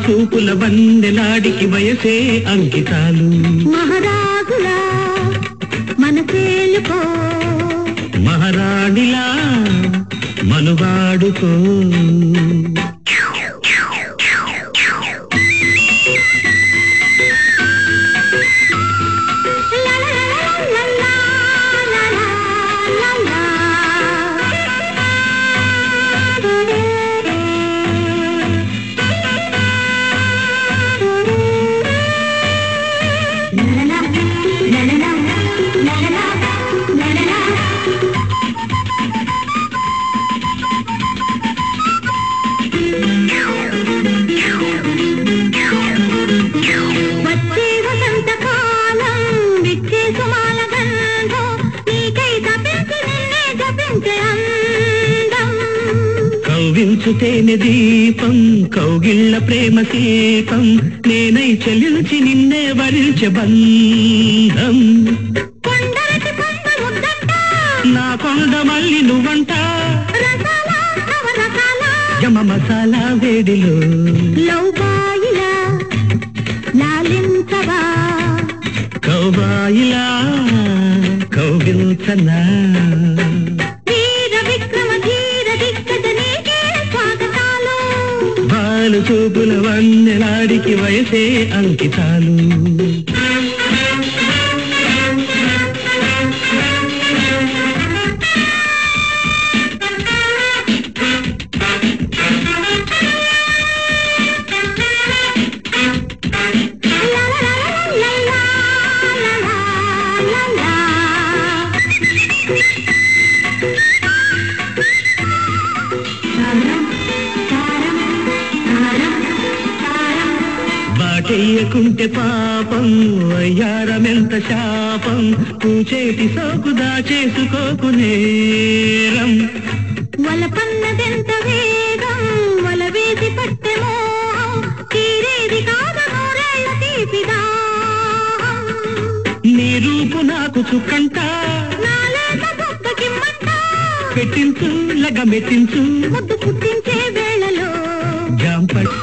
చూపుల బందెలాడికి వయసే అంకితాలు మహారాజులా మనసేలుకో మహారాణిలా మనువాడుకో కవ్వించుతేనె దీపం కౌగిళ్ళ ప్రేమ శీపం నేనై చెలించి నిన్నే వరించే బంధం నా కొండ మల్లి నువ్వంట యమ మసాలా వేడిలో లౌబాయిలా లాలించవా కౌబాయిలా కౌగిల్చనా చూపుల వన్నెలాడికి వయసే అంకితాలు చెయ్యకుంటే పాపం అయ్యారమెంత శాపం పూచేటి సోకు దాచేసుకోకు నేరం వలపన్నదెంత వేగం వల వేసి పట్టె మోహం తీరేది కాదు నూరేళ్ల తీపిదాహం నీ రూపు నాకు చుక్కంట నాలేత బొక్కకిమ్మంట పెట్టించు లగమెట్టించు ముద్దు పుట్టించే వేళలో జాంపట్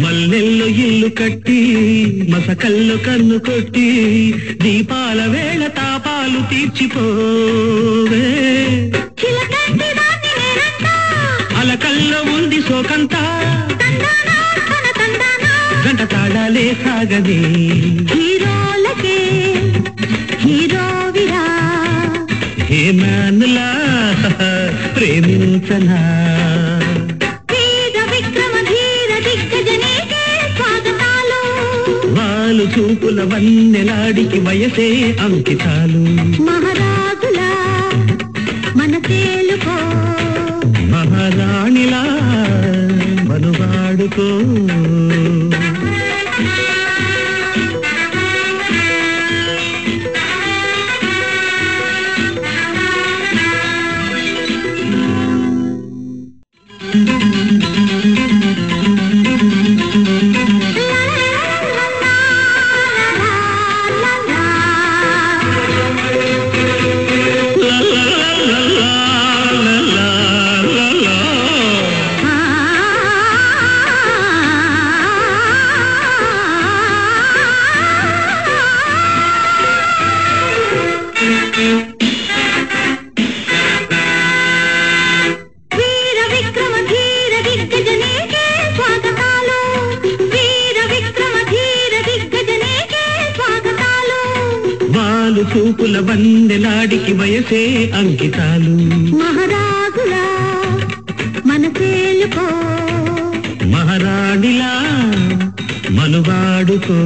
మల్లెల్లో ఇల్లు కట్టి మసకల్లో కన్ను కొట్టి దీపాల వేళ తాపాలు తీర్చిపోవే అలకల్లో ఉంది సోకంతా గంట తాళాలే సాగది హీరోలకే హీరోవిరా హేమానులా ప్రేమించనా చూపుల వన్నెలాడికి వయసే అంకితాలు మహారాజులా మనసేలుకో మహారాణిలా మనువాడుకో చూపుల వన్నెలాడికి వయసే అంకితాలు మహారాజులా మనసేలుకో మహారాణిలా మనువాడుకో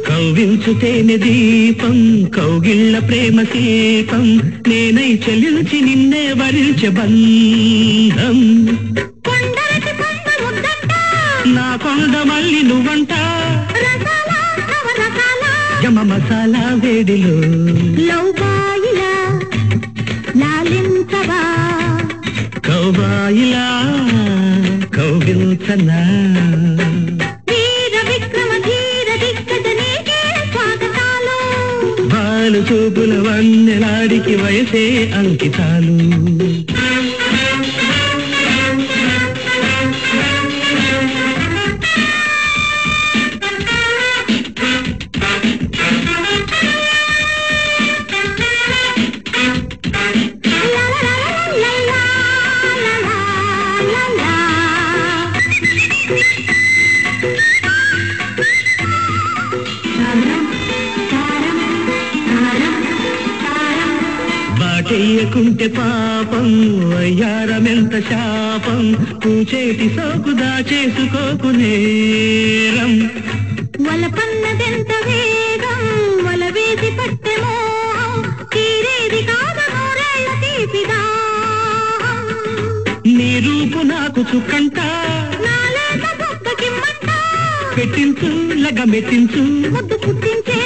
కవ్వించుతేనె దీపం కౌగిళ్ళ ప్రేమ శీపం నేనై చెల్లించి నిన్నే వరించే బంధం నా కొండ మల్లి నువ్వంట యమ మసాలా వేడిలో లౌబాయిలా లాలించవా కౌబాయిలా కౌగిల్చనా బాలు చూపుల వన్నెలాడికి వయసే అంకితాలు బాటెయ్యకుంటే పాపం అయ్యారమెంత శాపం పూచేటి సోకు దాచేసుకోకు నేరం వలపన్నదెంత వేగం వల వేసి పట్టె మోహం తీరేది కాదు నూరేళ్ల తీపిదా నీ రూపు నాకు చుక్కంట నాలేత బొక్కకిమ్మంట పెట్టించు లగమెట్టించు ముద్దు పుట్టించే